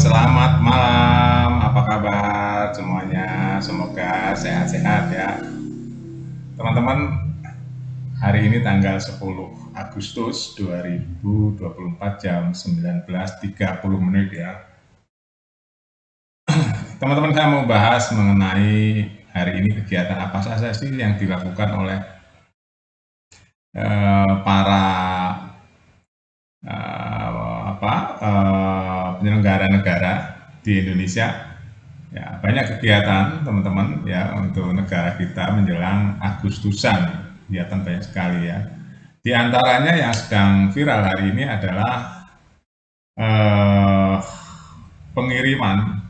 selamat malam. Apa kabar semuanya? Semoga sehat-sehat ya. Teman-teman, hari ini tanggal 10 Agustus 2024 jam 19.30 menit ya. Teman-teman, saya mau bahas mengenai hari ini kegiatan apa saja sih yang dilakukan oleh para penyelenggara negara di Indonesia. Ya, banyak kegiatan teman-teman ya untuk negara kita menjelang Agustusan. Kegiatan banyak sekali ya. Di antaranya yang sedang viral hari ini adalah eh, pengiriman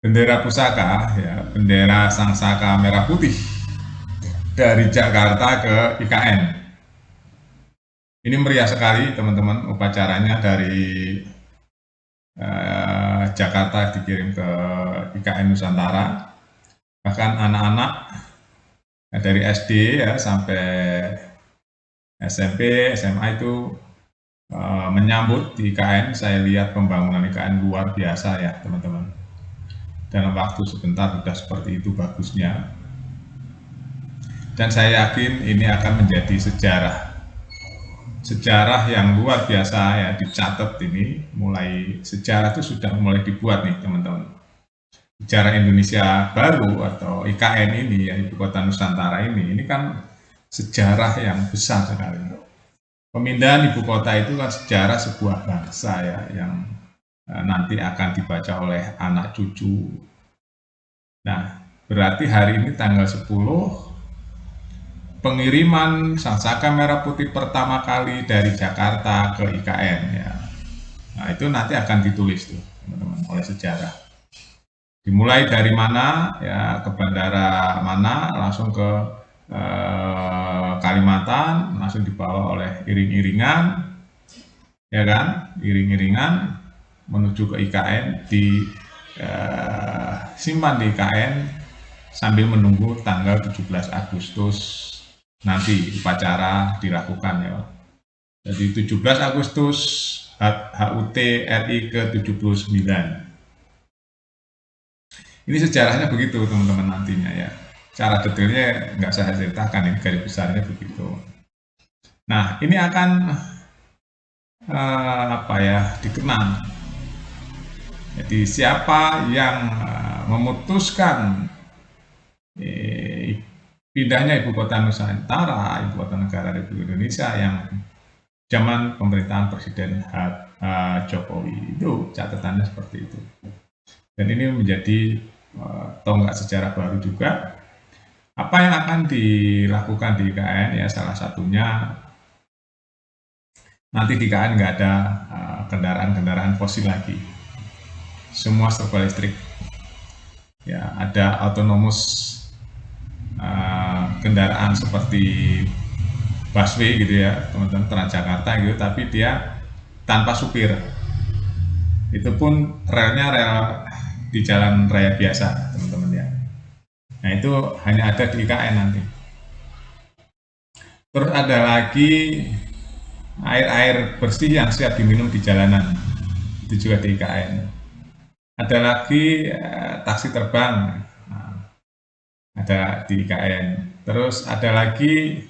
bendera pusaka ya, bendera Sangsaka Merah Putih dari Jakarta ke IKN. Ini meriah sekali teman-teman, upacaranya dari Jakarta dikirim ke IKN Nusantara. Bahkan anak-anak dari SD ya sampai SMP, SMA itu menyambut di IKN. Saya lihat pembangunan IKN luar biasa ya teman-teman. Dalam waktu sebentar sudah seperti itu bagusnya. Dan saya yakin ini akan menjadi sejarah yang luar biasa ya, dicatat ini. Mulai sejarah itu sudah mulai dibuat nih teman-teman. Sejarah Indonesia baru atau IKN ini ya, Ibu Kota Nusantara ini kan sejarah yang besar sekali. Pemindahan ibu kota itu kan sejarah sebuah bangsa ya, yang nanti akan dibaca oleh anak cucu. Nah, berarti hari ini tanggal 10 pengiriman Sangsaka Merah Putih pertama kali dari Jakarta ke IKN ya. Nah, itu nanti akan ditulis tuh teman-teman oleh sejarah. Dimulai dari mana ya, ke bandara mana, langsung ke Kalimantan, langsung dibawa oleh iring-iringan ya kan, iring-iringan menuju ke IKN, simpan di IKN sambil menunggu tanggal 17 Agustus nanti upacara dilakukan ya. Jadi 17 Agustus HUT RI ke-79. Ini sejarahnya begitu teman-teman nantinya ya. Cara detailnya nggak saya ceritakan, ini garis besarnya begitu. Nah, ini akan dikenang. Jadi siapa yang memutuskan pindahnya ibu kota Nusantara, ibu kota negara Republik Indonesia yang zaman pemerintahan Presiden Jokowi, itu catatannya seperti itu. Dan ini menjadi tonggak sejarah baru juga. Apa yang akan dilakukan di IKN ya, salah satunya nanti di IKN nggak ada kendaraan-kendaraan fosil lagi, semua serba listrik ya. Ada autonomous kendaraan seperti busway gitu ya teman-teman, Transjakarta gitu, tapi dia tanpa supir. Itu pun relnya rel di jalan raya biasa teman-teman ya. Nah, itu hanya ada di IKN nanti. Terus ada lagi air bersih yang siap diminum di jalanan, itu juga di IKN. Ada lagi taksi terbang, ada di IKN. Terus ada lagi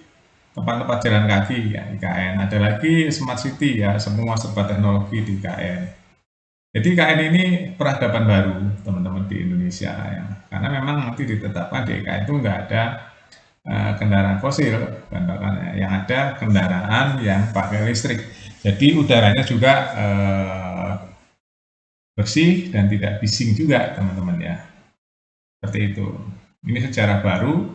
tempat-tempat jalan kaki ya, IKN. Ada lagi smart city ya, semua serba teknologi di IKN. Jadi IKN ini peradaban baru teman-teman di Indonesia ya. Karena memang nanti ditetapkan di IKN itu nggak ada kendaraan fosil, yang ada kendaraan yang pakai listrik. Jadi udaranya juga bersih dan tidak bising juga teman-teman ya. Seperti itu. Ini sejarah baru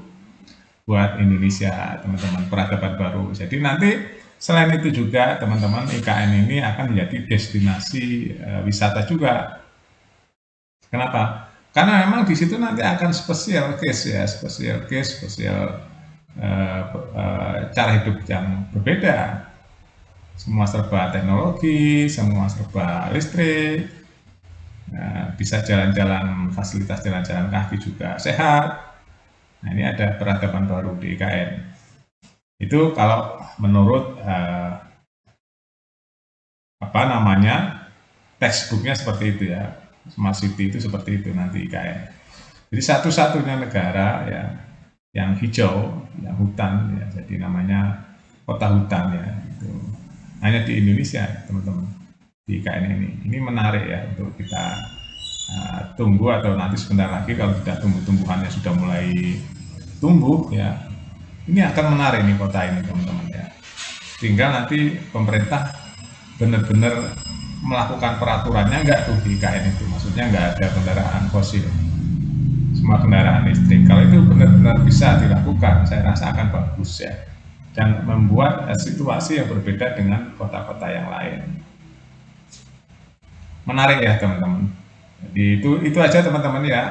buat Indonesia teman-teman, peradaban baru. Jadi nanti selain itu juga teman-teman, IKN ini akan menjadi destinasi wisata juga. Kenapa? Karena memang di situ nanti akan spesial case ya, spesial cara hidup yang berbeda. Semua serba teknologi, semua serba listrik. Nah, bisa jalan-jalan, fasilitas jalan-jalan kaki juga sehat. Nah, ini ada peradaban baru di IKN. Itu kalau menurut textbooknya seperti itu ya, Smart City itu seperti itu nanti IKN. Jadi satu-satunya negara ya yang hijau, yang hutan ya, jadi namanya kota hutan ya, itu hanya di Indonesia teman-teman, di IKN ini. Ini menarik ya untuk kita tunggu, atau nanti sebentar lagi kalau sudah tumbuh-tumbuhannya sudah mulai tumbuh ya, ini akan menarik nih kota ini teman-teman ya. Tinggal nanti pemerintah benar-benar melakukan peraturannya enggak tuh di IKN itu, maksudnya enggak ada kendaraan fosil, semua kendaraan listrik. Kalau itu benar-benar bisa dilakukan, saya rasa akan bagus ya, dan membuat situasi yang berbeda dengan kota-kota yang lain. Menarik ya teman-teman. Jadi itu aja teman-teman ya,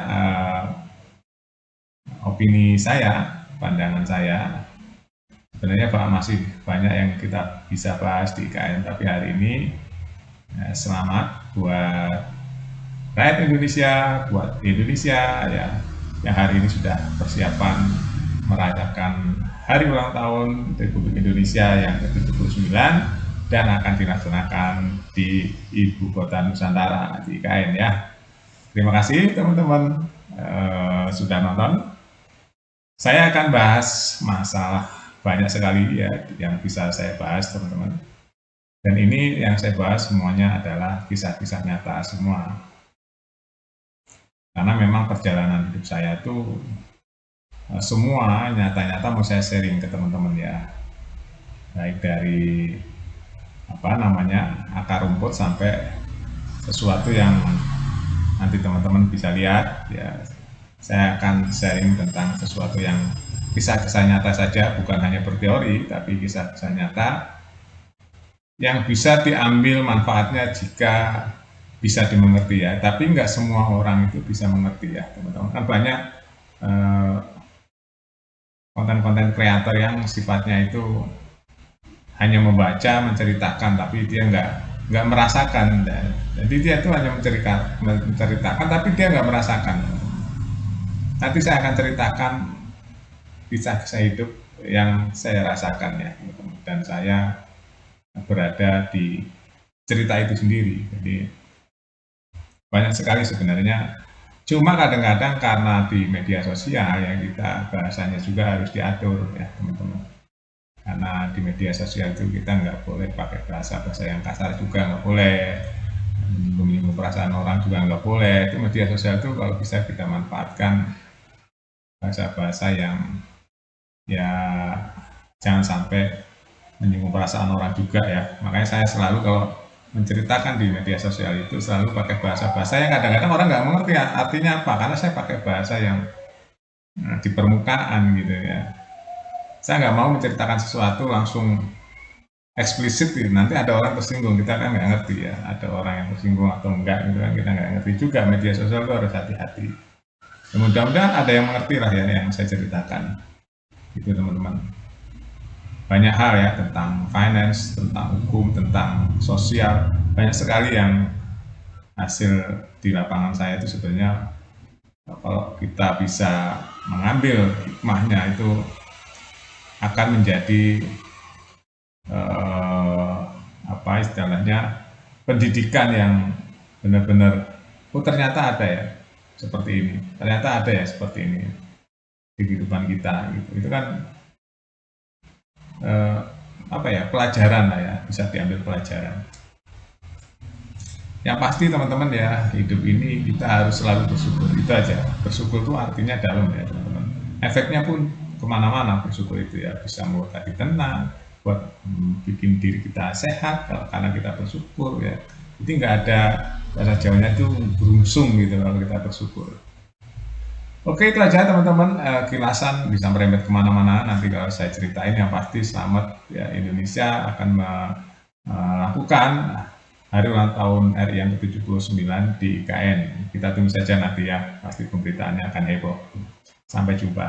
opini saya, pandangan saya. Sebenarnya masih banyak yang kita bisa bahas di IKN, tapi hari ini selamat buat rakyat Indonesia, buat Indonesia ya, yang hari ini sudah persiapan merayakan hari ulang tahun Republik Indonesia yang ke-79 dan akan dilaksanakan di Ibu Kota Nusantara di IKN ya. Terima kasih teman-teman sudah nonton. Saya akan bahas masalah banyak sekali ya yang bisa saya bahas teman-teman. Dan ini yang saya bahas semuanya adalah kisah-kisah nyata semua. Karena memang perjalanan hidup saya itu semua nyata-nyata mau saya sharing ke teman-teman ya. Baik dari akar rumput sampai sesuatu yang nanti teman-teman bisa lihat ya. Saya akan sharing tentang sesuatu yang kisah-kisah nyata saja, bukan hanya berteori, tapi kisah-kisah nyata yang bisa diambil manfaatnya jika bisa dimengerti ya. Tapi nggak semua orang itu bisa mengerti ya teman-teman. Kan banyak konten-konten kreator yang sifatnya itu hanya membaca, menceritakan, tapi dia nggak merasakan. Jadi dia itu hanya menceritakan, tapi dia nggak merasakan. Nanti saya akan ceritakan kisah-kisah hidup yang saya rasakan ya, dan saya berada di cerita itu sendiri. Jadi banyak sekali sebenarnya. Cuma kadang-kadang karena di media sosial ya, kita bahasanya juga harus diatur ya teman-teman. Karena di media sosial itu kita nggak boleh pakai bahasa-bahasa yang kasar juga, nggak boleh menyinggung perasaan orang juga nggak boleh. Itu media sosial itu kalau bisa kita manfaatkan bahasa-bahasa yang ya jangan sampai menyinggung perasaan orang juga ya. Makanya saya selalu kalau menceritakan di media sosial itu selalu pakai bahasa-bahasa yang kadang-kadang orang nggak mengerti ya, artinya apa, karena saya pakai bahasa yang di permukaan gitu ya. Saya nggak mau menceritakan sesuatu langsung eksplisit gitu. Nanti ada orang tersinggung, kita kan nggak ngerti ya, ada orang yang tersinggung atau enggak gitu kan, kita nggak ngerti juga. Media sosial itu harus hati-hati. Mudah-mudahan ada yang mengerti lah ya yang saya ceritakan gitu teman-teman. Banyak hal ya tentang finance, tentang hukum, tentang sosial, banyak sekali yang hasil di lapangan saya itu sebenarnya kalau kita bisa mengambil hikmahnya itu akan menjadi istilahnya pendidikan yang benar-benar ternyata ada ya seperti ini, ternyata ada ya seperti ini di kehidupan kita gitu. Itu kan pelajaran lah ya, bisa diambil pelajaran. Yang pasti teman-teman ya, hidup ini kita harus selalu bersyukur, itu aja. Bersyukur itu artinya dalam ya teman-teman. Efeknya pun kemana-mana bersyukur itu ya, bisa membuat hati tenang, buat bikin diri kita sehat karena kita bersyukur ya. Jadi nggak ada, bahasa Jawanya itu berungsung gitu kalau kita bersyukur. Oke, itu aja teman-teman, kilasan bisa merembet kemana-mana. Nanti kalau saya ceritain yang pasti selamat ya, Indonesia akan melakukan hari ulang tahun RI yang ke-79 di IKN. Kita tunggu saja nanti ya, pasti pemberitaannya akan heboh. Sampai jumpa.